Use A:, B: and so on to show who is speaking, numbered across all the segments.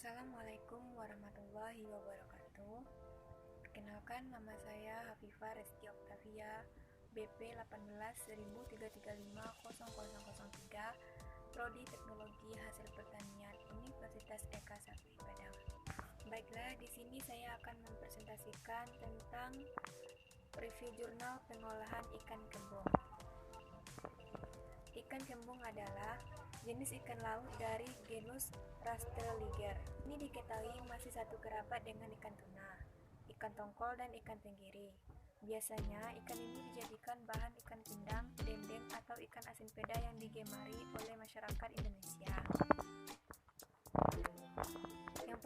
A: Assalamualaikum warahmatullahi wabarakatuh. Perkenalkan, nama saya Hafifah Resti Oktavia, BP 18.133500003, Prodi Teknologi Hasil Pertanian, Universitas Eka Sakti Padang. Baiklah, di sini saya akan mempresentasikan tentang review jurnal pengolahan ikan kembung. Ikan kembung adalah jenis ikan laut dari genus Rasteliger. Ini diketahui masih satu kerabat dengan ikan tuna, ikan tongkol, dan ikan tenggiri. Biasanya ikan ini dijadikan bahan ikan pindang, dendeng, atau ikan asin peda yang digemari oleh masyarakat Indonesia. Yang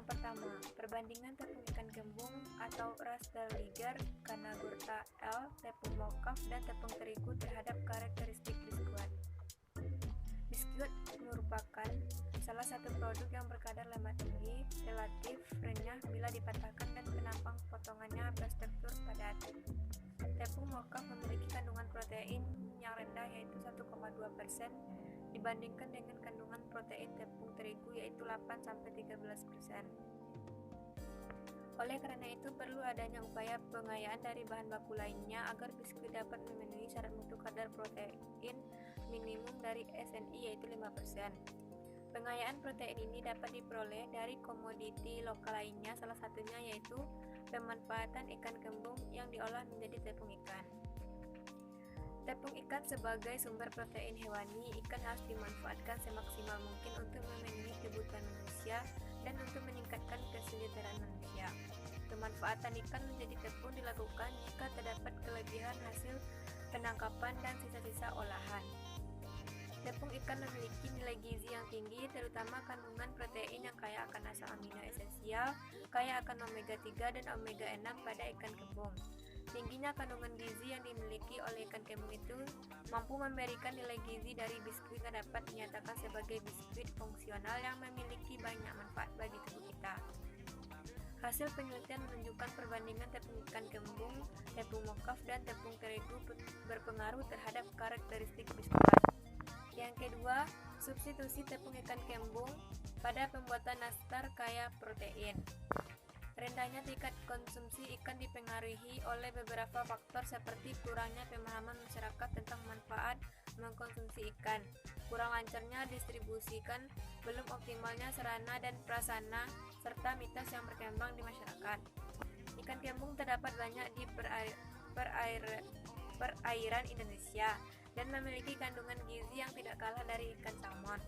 A: pertama, perbandingan tepung ikan kembung atau Rasteliger, Canagurta L, tepung mokaf, dan tepung terigu terhadap karakteristik biskuit. Biskuit merupakan salah satu produk yang berkadar lemak tinggi, relatif renyah bila dipatahkan, dan penampang potongannya berstruktur padat. Tepung mokaf memiliki kandungan protein yang rendah yaitu 1,2% dibandingkan dengan kandungan protein tepung terigu yaitu 8-13%. Oleh karena itu perlu adanya upaya pengayaan dari bahan baku lainnya agar biskuit dapat memenuhi syarat mutu kadar protein minimum dari SNI yaitu 5%. Pengayaan protein ini dapat diperoleh dari komoditi lokal lainnya, salah satunya yaitu pemanfaatan ikan kembung yang diolah menjadi tepung ikan. Tepung ikan sebagai sumber protein hewani, ikan harus dimanfaatkan semaksimal mungkin untuk memenuhi kebutuhan manusia dan untuk meningkatkan kesejahteraan manusia. Pemanfaatan ikan menjadi tepung dilakukan jika terdapat kelebihan hasil penangkapan dan sisa-sisa olahan. Tepung ikan memiliki nilai gizi yang tinggi, terutama kandungan protein yang kaya akan asam amino esensial, kaya akan omega 3 dan omega 6 pada ikan kembung. Tingginya kandungan gizi yang dimiliki oleh ikan kembung itu mampu memberikan nilai gizi dari biskuit yang dapat dinyatakan sebagai biskuit fungsional yang memiliki banyak manfaat bagi tubuh kita. Hasil penelitian menunjukkan perbandingan tepung ikan kembung, tepung mokaf, dan tepung terigu berpengaruh terhadap karakteristik biskuit. Yang kedua, substitusi tepung ikan kembung pada pembuatan nastar kaya protein. Rendahnya tingkat konsumsi ikan dipengaruhi oleh beberapa faktor seperti kurangnya pemahaman masyarakat tentang manfaat mengkonsumsi ikan, kurang lancarnya distribusi ikan, belum optimalnya sarana dan prasarana, serta mitos yang berkembang di masyarakat. Ikan kembung terdapat banyak di perairan Indonesia dan memiliki kandungan gizi yang tidak kalah dari ikan salmon.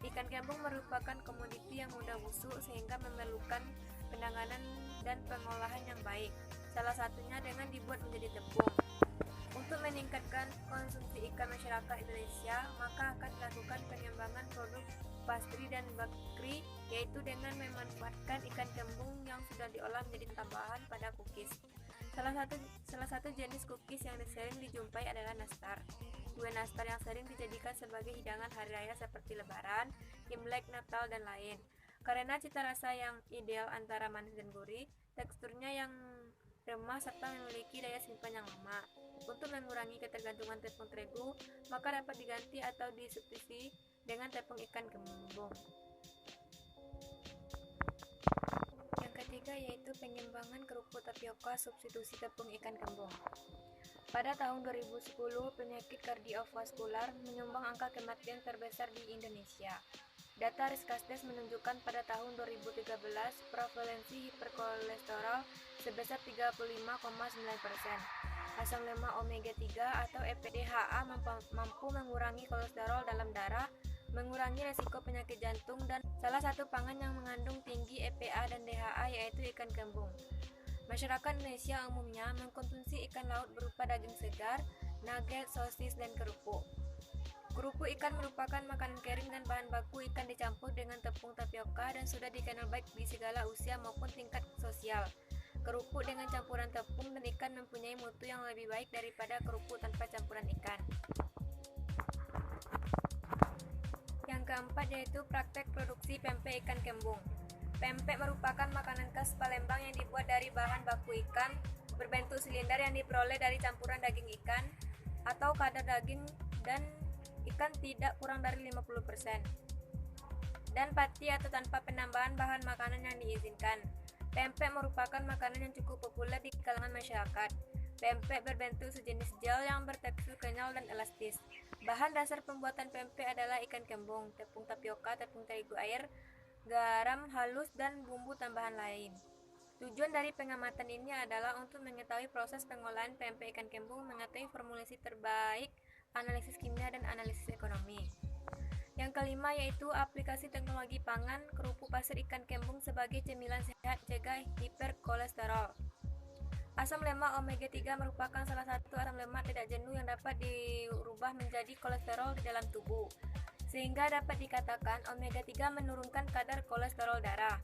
A: Ikan kembung merupakan komoditi yang mudah busuk sehingga memerlukan penanganan dan pengolahan yang baik, salah satunya dengan dibuat menjadi tepung. Untuk meningkatkan konsumsi ikan masyarakat Indonesia, maka akan dilakukan pengembangan produk pastry dan bakery, yaitu dengan memanfaatkan ikan kembung yang sudah diolah menjadi tambahan pada cookies. Salah satu jenis cookies yang sering dijumpai adalah nastar. Kue nastar yang sering dijadikan sebagai hidangan hari raya seperti Lebaran, Imlek, Natal, dan lain. Karena cita rasa yang ideal antara manis dan gurih, teksturnya yang remah serta memiliki daya simpan yang lama. Untuk mengurangi ketergantungan tepung terigu, maka dapat diganti atau disubstitusi dengan tepung ikan kembung. Yang ketiga yaitu pengembangan kerupuk tapioka substitusi tepung ikan kembung. Pada tahun 2010, penyakit kardiovaskular menyumbang angka kematian terbesar di Indonesia. Data Riskasdes menunjukkan pada tahun 2013 prevalensi hiperkolesterol sebesar 35,9%. Asam lemak omega 3 atau EPDHA mampu mengurangi kolesterol dalam darah, mengurangi resiko penyakit jantung, dan salah satu pangan yang mengandung tinggi EPA dan DHA yaitu ikan kembung. Masyarakat Indonesia umumnya mengkonsumsi ikan laut berupa daging segar, nugget, sosis, dan kerupuk. Kerupuk ikan merupakan makanan kering dan bahan baku ikan dicampur dengan tepung tapioka dan sudah dikenal baik di segala usia maupun tingkat sosial. Kerupuk dengan campuran tepung dan ikan mempunyai mutu yang lebih baik daripada kerupuk tanpa campuran ikan. Yang keempat yaitu praktek produksi pempek ikan kembung. Pempek merupakan makanan khas Palembang yang dibuat dari bahan baku ikan berbentuk silinder yang diperoleh dari campuran daging ikan atau kadar daging dan ikan tidak kurang dari 50%. dan pati atau tanpa penambahan bahan makanan yang diizinkan. Pempek merupakan makanan yang cukup populer di kalangan masyarakat. Pempek berbentuk sejenis gel yang bertekstur kenyal dan elastis. Bahan dasar pembuatan pempek adalah ikan kembung, tepung tapioka, tepung terigu air, garam halus, dan bumbu tambahan lain. Tujuan dari pengamatan ini adalah untuk mengetahui proses pengolahan pempek ikan kembung, mengetahui formulasi terbaik, analisis kimia, dan analisis ekonomi. Yang kelima yaitu aplikasi teknologi pangan kerupuk pasir ikan kembung sebagai cemilan sehat cegah hiperkolesterol. Asam lemak omega 3 merupakan salah satu asam lemak tidak jenuh yang dapat dirubah menjadi kolesterol di dalam tubuh, sehingga dapat dikatakan omega 3 menurunkan kadar kolesterol darah.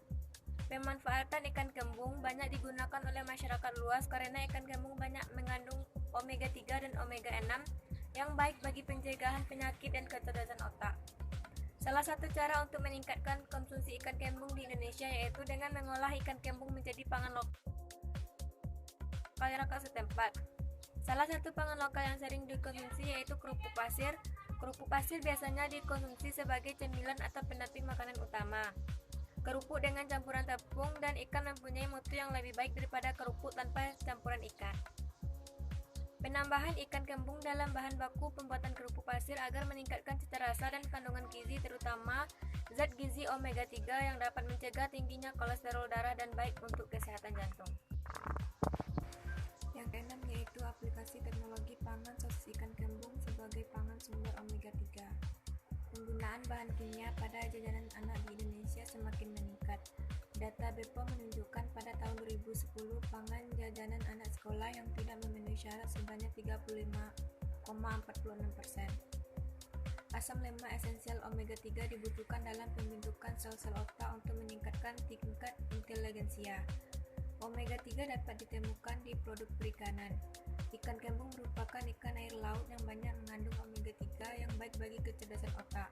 A: Pemanfaatan ikan kembung banyak digunakan oleh masyarakat luas karena ikan kembung banyak mengandung omega 3 dan omega 6 yang baik bagi pencegahan penyakit dan kecerdasan otak. Salah satu cara untuk meningkatkan konsumsi ikan kembung di Indonesia yaitu dengan mengolah ikan kembung menjadi pangan lokal masyarakat setempat. Salah satu pangan lokal yang sering dikonsumsi yaitu kerupuk pasir. Kerupuk pasir biasanya dikonsumsi sebagai cemilan atau pendamping makanan utama. Kerupuk dengan campuran tepung dan ikan mempunyai mutu yang lebih baik daripada kerupuk tanpa campuran ikan. Penambahan ikan kembung dalam bahan baku pembuatan kerupuk pasir agar meningkatkan cita rasa dan kandungan gizi, terutama zat gizi omega 3 yang dapat mencegah tingginya kolesterol darah dan baik untuk kesehatan jantung. Yang keenam yaitu aplikasi teknologi pangan sosis ikan kembung sebagai pangan sumber omega 3. Penggunaan bahan kimia pada jajanan anak di Indonesia semakin meningkat. Data BPOM menunjukkan pada tahun 2010 pangan jajanan anak sekolah yang tidak memenuhi syarat sebanyak 35,46%. Asam lemak esensial omega 3 dibutuhkan dalam pembentukan sel-sel otak untuk meningkatkan tingkat inteligensia. Omega 3 dapat ditemukan di produk perikanan. Ikan kembung merupakan ikan air laut yang banyak mengandung omega 3 yang baik bagi kecerdasan otak.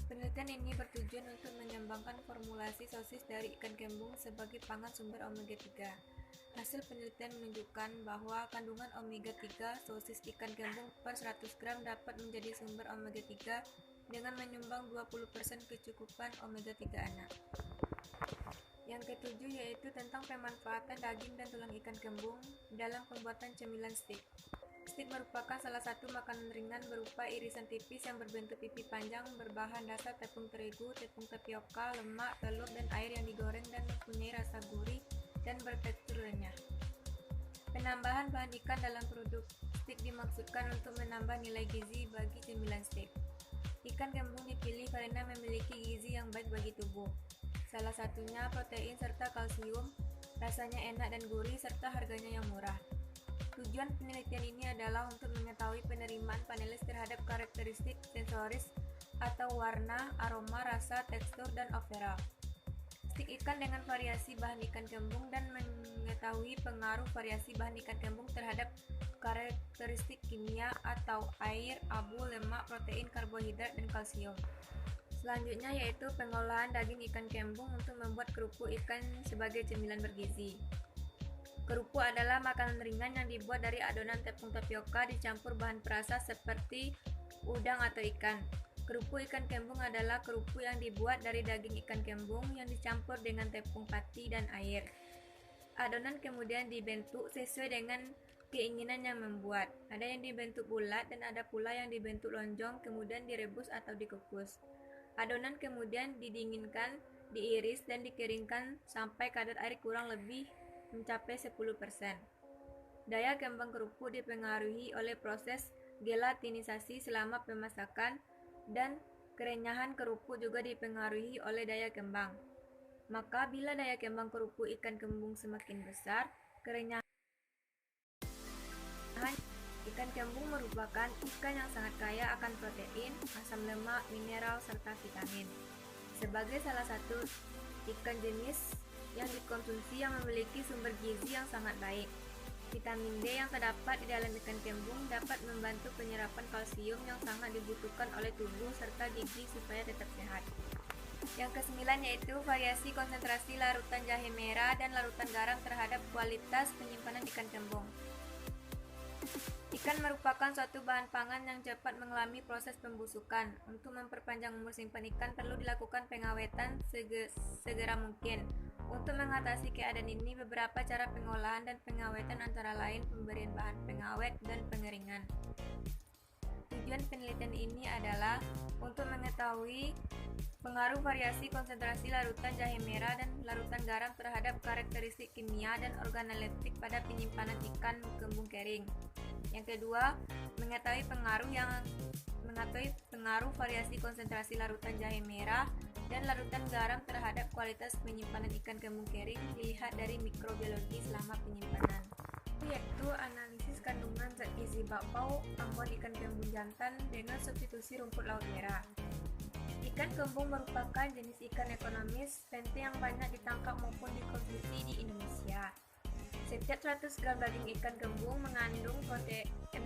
A: Penelitian ini bertujuan untuk mengembangkan formulasi sosis dari ikan kembung sebagai pangan sumber omega 3. Hasil penelitian menunjukkan bahwa kandungan omega 3 sosis ikan kembung per 100 gram dapat menjadi sumber omega 3 dengan menyumbang 20% kecukupan omega 3 anak. Yang ketujuh yaitu tentang pemanfaatan daging dan tulang ikan kembung dalam pembuatan cemilan steak. Steak merupakan salah satu makanan ringan berupa irisan tipis yang berbentuk pipi panjang berbahan dasar tepung terigu, tepung tapioka, lemak, telur, dan air yang digoreng dan mempunyai rasa gurih dan bertekstur renyah. Penambahan bahan ikan dalam produk steak dimaksudkan untuk menambah nilai gizi bagi cemilan steak. Ikan kembung dipilih karena memiliki gizi yang baik bagi tubuh. Salah satunya protein serta kalsium, rasanya enak dan gurih, serta harganya yang murah. Tujuan penelitian ini adalah untuk mengetahui penerimaan panelis terhadap karakteristik sensoris atau warna, aroma, rasa, tekstur, dan overall stik ikan dengan variasi bahan ikan kembung dan mengetahui pengaruh variasi bahan ikan kembung terhadap karakteristik kimia atau air, abu, lemak, protein, karbohidrat, dan kalsium. Selanjutnya yaitu pengolahan daging ikan kembung untuk membuat kerupuk ikan sebagai cemilan bergizi. Kerupuk adalah makanan ringan yang dibuat dari adonan tepung tapioka dicampur bahan perasa seperti udang atau ikan. Kerupuk ikan kembung adalah kerupuk yang dibuat dari daging ikan kembung yang dicampur dengan tepung pati dan air. Adonan kemudian dibentuk sesuai dengan keinginan yang membuat. Ada yang dibentuk bulat dan ada pula yang dibentuk lonjong kemudian direbus atau dikukus. Adonan kemudian didinginkan, diiris dan dikeringkan sampai kadar air kurang lebih mencapai 10%. Daya kembang kerupuk dipengaruhi oleh proses gelatinisasi selama pemasakan dan kerenyahan kerupuk juga dipengaruhi oleh daya kembang. Maka bila daya kembang kerupuk ikan kembung semakin besar, kerenyahan ikan kembung merupakan ikan yang sangat kaya akan protein, asam lemak, mineral, serta vitamin. Sebagai salah satu ikan jenis yang dikonsumsi yang memiliki sumber gizi yang sangat baik. Vitamin D yang terdapat di dalam ikan kembung dapat membantu penyerapan kalsium yang sangat dibutuhkan oleh tubuh serta gigi supaya tetap sehat. Yang kesembilan yaitu variasi konsentrasi larutan jahe merah dan larutan garam terhadap kualitas penyimpanan ikan kembung. Ikan merupakan suatu bahan pangan yang cepat mengalami proses pembusukan. Untuk memperpanjang umur simpan ikan perlu dilakukan pengawetan segera mungkin. Untuk mengatasi keadaan ini, beberapa cara pengolahan dan pengawetan antara lain pemberian bahan pengawet dan pengeringan. Tujuan penelitian ini adalah untuk mengetahui pengaruh variasi konsentrasi larutan jahe merah dan larutan garam terhadap karakteristik kimia dan organoleptik pada penyimpanan ikan kembung kering. Yang kedua, mengetahui pengaruh variasi konsentrasi larutan jahe merah dan larutan garam terhadap kualitas penyimpanan ikan kembung kering dilihat dari mikrobiologi selama penyimpanan, yaitu analisis kandungan zat gizi bakpao ambon ikan kembung jantan dengan substitusi rumput laut merah. Ikan kembung merupakan jenis ikan ekonomis penting yang banyak ditangkap maupun dikonsumsi di Indonesia. Setiap 100 gram daging ikan kembung mengandung 6,7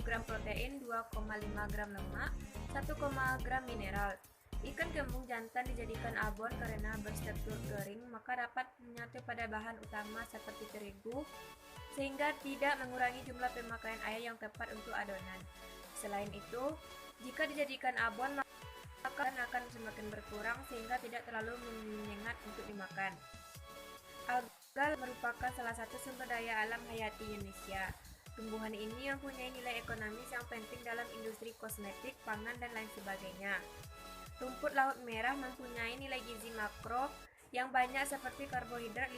A: gram protein, 2,5 gram lemak, 1, gram mineral. Ikan kembung jantan dijadikan abon karena berstruktur kering, maka dapat menyatu pada bahan utama seperti terigu, sehingga tidak mengurangi jumlah pemakaian air yang tepat untuk adonan. Selain itu, jika dijadikan abon, maka akan semakin berkurang sehingga tidak terlalu menyengat untuk dimakan. Alga merupakan salah satu sumber daya alam hayati Indonesia. Tumbuhan ini mempunyai nilai ekonomis yang penting dalam industri kosmetik, pangan, dan lain sebagainya. Rumput laut merah mempunyai nilai gizi makro yang banyak seperti karbohidrat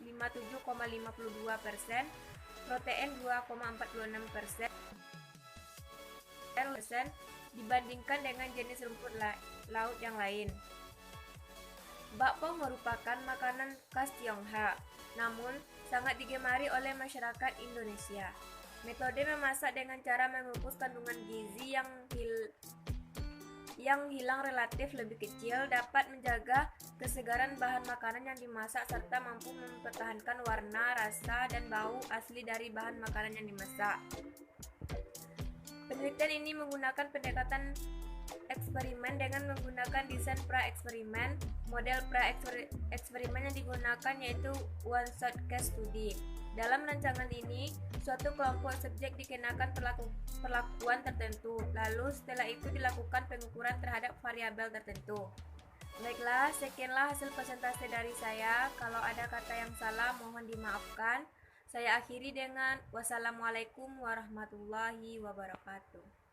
A: 57,52%, protein 2,46% dibandingkan dengan jenis rumput laut yang lain. Bakpao merupakan makanan khas Tionghoa, namun sangat digemari oleh masyarakat Indonesia. Metode memasak dengan cara mengukus kandungan gizi yang hilang relatif lebih kecil dapat menjaga kesegaran bahan makanan yang dimasak serta mampu mempertahankan warna, rasa, dan bau asli dari bahan makanan yang dimasak. Penelitian ini menggunakan pendekatan eksperimen dengan menggunakan desain pra-eksperimen. Model pra-eksperimen yang digunakan yaitu one-shot case study. Dalam rancangan ini, suatu kelompok subjek dikenakan perlakuan tertentu, lalu setelah itu dilakukan pengukuran terhadap variabel tertentu. Baiklah, sekianlah hasil presentasi dari saya. Kalau ada kata yang salah, mohon dimaafkan. Saya akhiri dengan wassalamualaikum warahmatullahi wabarakatuh.